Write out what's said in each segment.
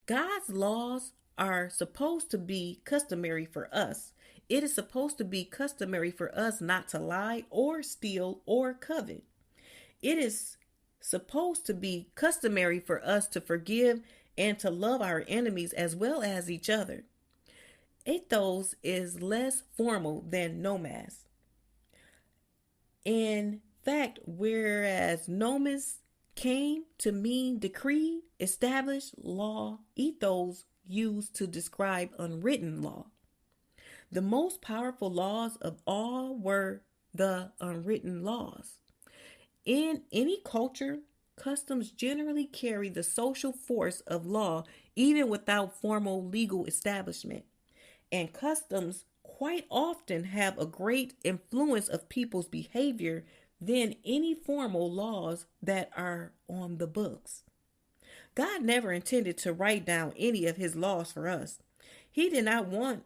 God's laws are supposed to be customary for us. It is supposed to be customary for us not to lie or steal or covet. It is supposed to be customary for us to forgive and to love our enemies as well as each other. Ethos is less formal than nomas. In fact, whereas nomas came to mean decree, established law, ethos used to describe unwritten law. The most powerful laws of all were the unwritten laws. In any culture, customs generally carry the social force of law even without formal legal establishment. And customs quite often have a great influence of people's behavior than any formal laws that are on the books. God never intended to write down any of his laws for us. He did not want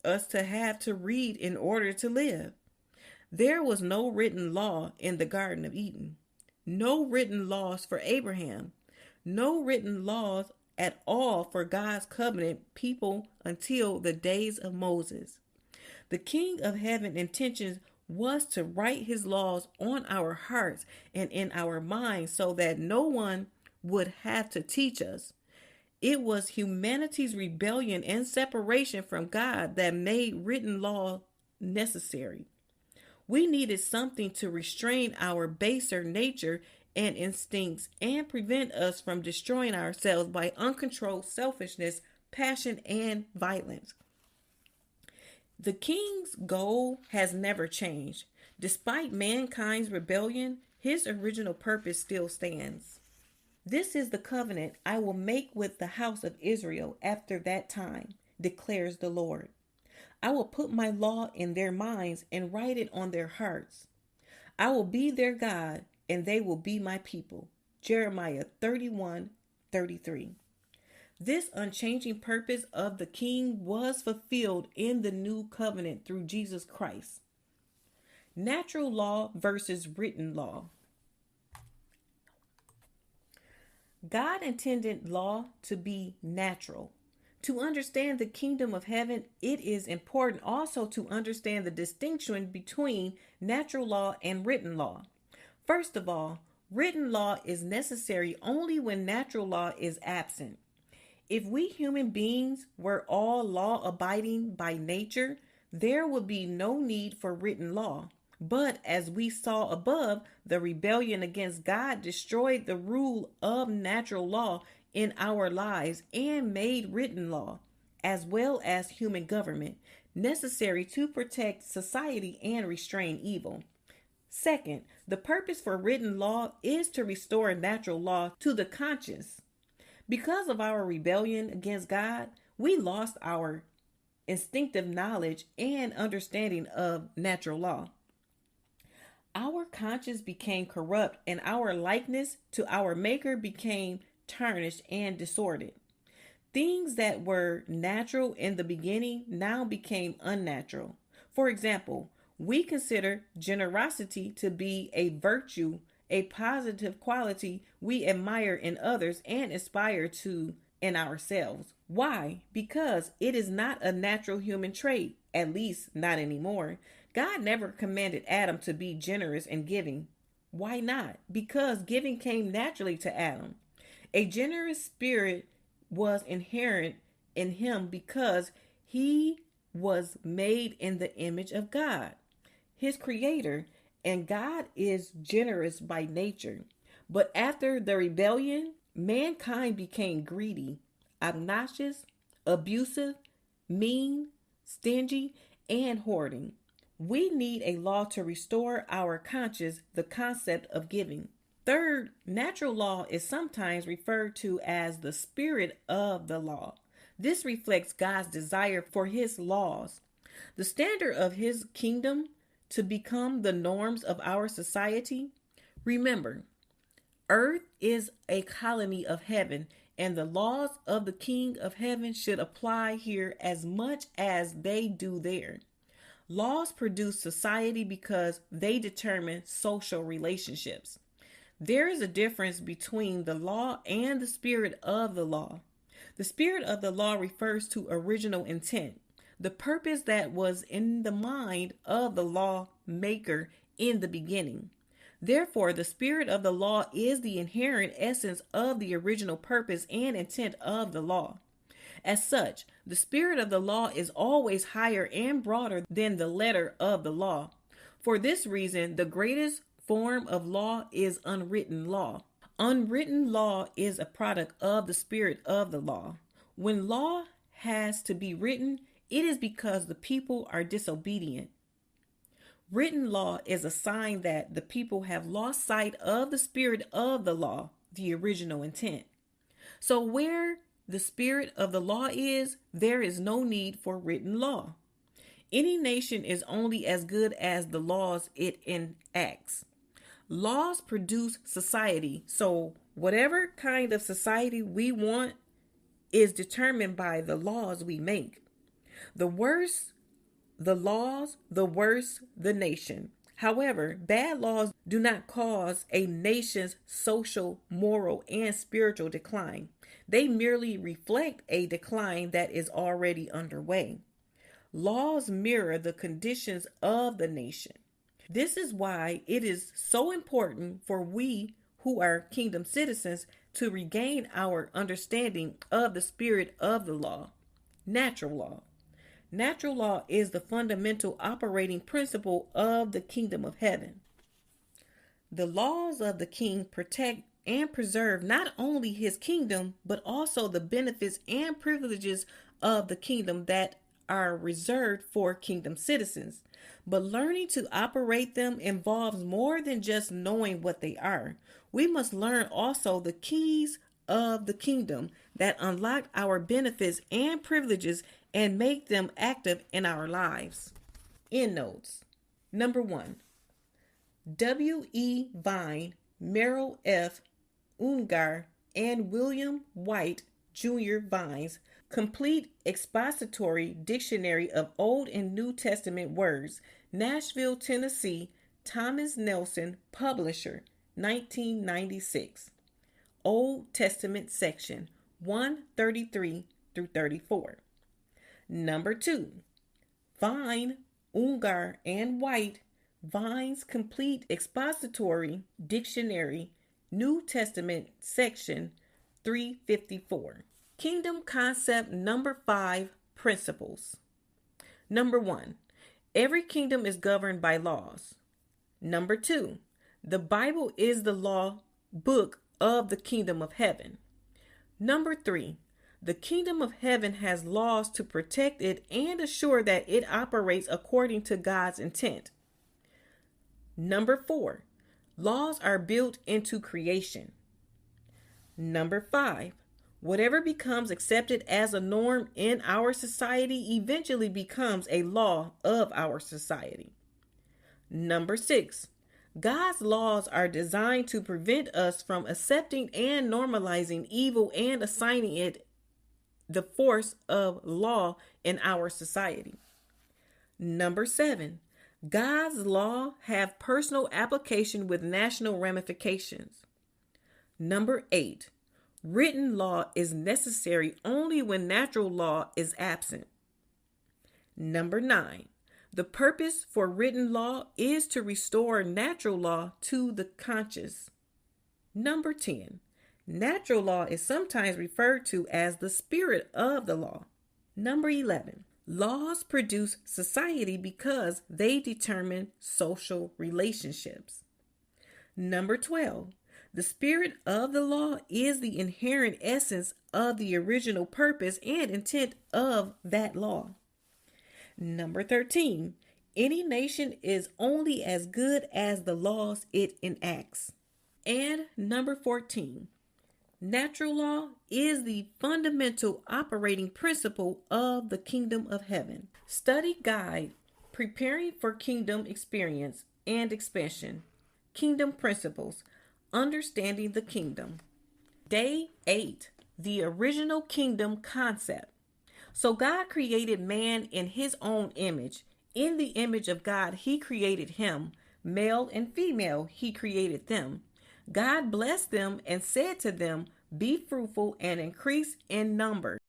us to have to read in order to live. There was no written law in the Garden of Eden, no written laws for Abraham, no written laws at all for God's covenant people until the days of Moses. The King of Heaven intentions was to write his laws on our hearts and in our minds so that no one would have to teach us. It was humanity's rebellion and separation from God that made written law necessary. We needed something to restrain our baser nature and instincts and prevent us from destroying ourselves by uncontrolled selfishness, passion, and violence. The king's goal has never changed. Despite mankind's rebellion, his original purpose still stands. This is the covenant I will make with the house of Israel after that time, declares the Lord. I will put my law in their minds and write it on their hearts. I will be their God, and they will be my people. Jeremiah 31:33. This unchanging purpose of the king was fulfilled in the new covenant through Jesus Christ. Natural law versus written law. God intended law to be natural. To understand the kingdom of heaven, it is important also to understand the distinction between natural law and written law. First of all, written law is necessary only when natural law is absent. If we human beings were all law abiding by nature, there would be no need for written law. But as we saw above, the rebellion against God destroyed the rule of natural law in our lives and made written law, as well as human government, necessary to protect society and restrain evil. Second, the purpose for written law is to restore natural law to the conscience. Because of our rebellion against God, we lost our instinctive knowledge and understanding of natural law. Our conscience became corrupt and our likeness to our Maker became tarnished and distorted. Things that were natural in the beginning now became unnatural. For example, we consider generosity to be a virtue, a positive quality we admire in others and aspire to in ourselves. Why? Because it is not a natural human trait, at least not anymore. God never commanded Adam to be generous and giving. Why not? Because giving came naturally to Adam. A generous spirit was inherent in him because he was made in the image of God, his creator, and God is generous by nature. But after the rebellion, mankind became greedy, obnoxious, abusive, mean, stingy, and hoarding. We need a law to restore our conscience, the concept of giving. Third, natural law is sometimes referred to as the spirit of the law. This reflects God's desire for his laws, the standard of his kingdom, to become the norms of our society. Remember, earth is a colony of heaven, and the laws of the King of Heaven should apply here as much as they do there. Laws produce society because they determine social relationships. There is a difference between the law and the spirit of the law. The spirit of the law refers to original intent, the purpose that was in the mind of the law maker in the beginning. Therefore, the spirit of the law is the inherent essence of the original purpose and intent of the law. As such, the spirit of the law is always higher and broader than the letter of the law. For this reason, the greatest form of law is unwritten law. Unwritten law is a product of the spirit of the law. When law has to be written, it is because the people are disobedient. Written law is a sign that the people have lost sight of the spirit of the law, the original intent. So where the spirit of the law is, there is no need for written law. Any nation is only as good as the laws it enacts. Laws produce society, so whatever kind of society we want is determined by the laws we make. The worse the laws, the worse the nation. However, bad laws do not cause a nation's social, moral, and spiritual decline. They merely reflect a decline that is already underway. Laws mirror the conditions of the nation. This is why it is so important for we who are kingdom citizens to regain our understanding of the spirit of the law, natural law. Natural law is the fundamental operating principle of the kingdom of heaven. The laws of the king protect and preserve not only his kingdom, but also the benefits and privileges of the kingdom that are reserved for kingdom citizens. But learning to operate them involves more than just knowing what they are. We must learn also the keys of the kingdom that unlock our benefits and privileges and make them active in our lives. Endnotes. Number 1. W.E. Vine, Merrill F. Ungar, and William White Jr. Vine's Complete Expository Dictionary of Old and New Testament Words, Nashville, Tennessee, Thomas Nelson, Publisher, 1996. Old Testament section, 133 through 34. Number 2. Vine, Ungar, and White, Vine's Complete Expository Dictionary, New Testament section, 354. Kingdom concept number 5, principles. Number 1. Every kingdom is governed by laws. Number 2. The Bible is the law book of the kingdom of heaven. Number 3. The kingdom of heaven has laws to protect it and assure that it operates according to God's intent. Number 4. Laws are built into creation. Number 5. Whatever becomes accepted as a norm in our society eventually becomes a law of our society. Number 6. God's laws are designed to prevent us from accepting and normalizing evil and assigning it the force of law in our society. Number 7. God's law have personal application with national ramifications. Number 8. Written law is necessary only when natural law is absent. Number 9. The purpose for written law is to restore natural law to the conscious. Number 10. Natural law is sometimes referred to as the spirit of the law. Number 11. Laws produce society because they determine social relationships. Number 12. The spirit of the law is the inherent essence of the original purpose and intent of that law. Number 13. Any nation is only as good as the laws it enacts. And number 14. Natural law is the fundamental operating principle of the kingdom of heaven. Study guide, preparing for kingdom experience and expansion. Kingdom principles, understanding the kingdom. Day 8, the original kingdom concept. So God created man in his own image. In the image of God, he created him. Male and female, he created them. God blessed them and said to them, Be fruitful and increase in numbers.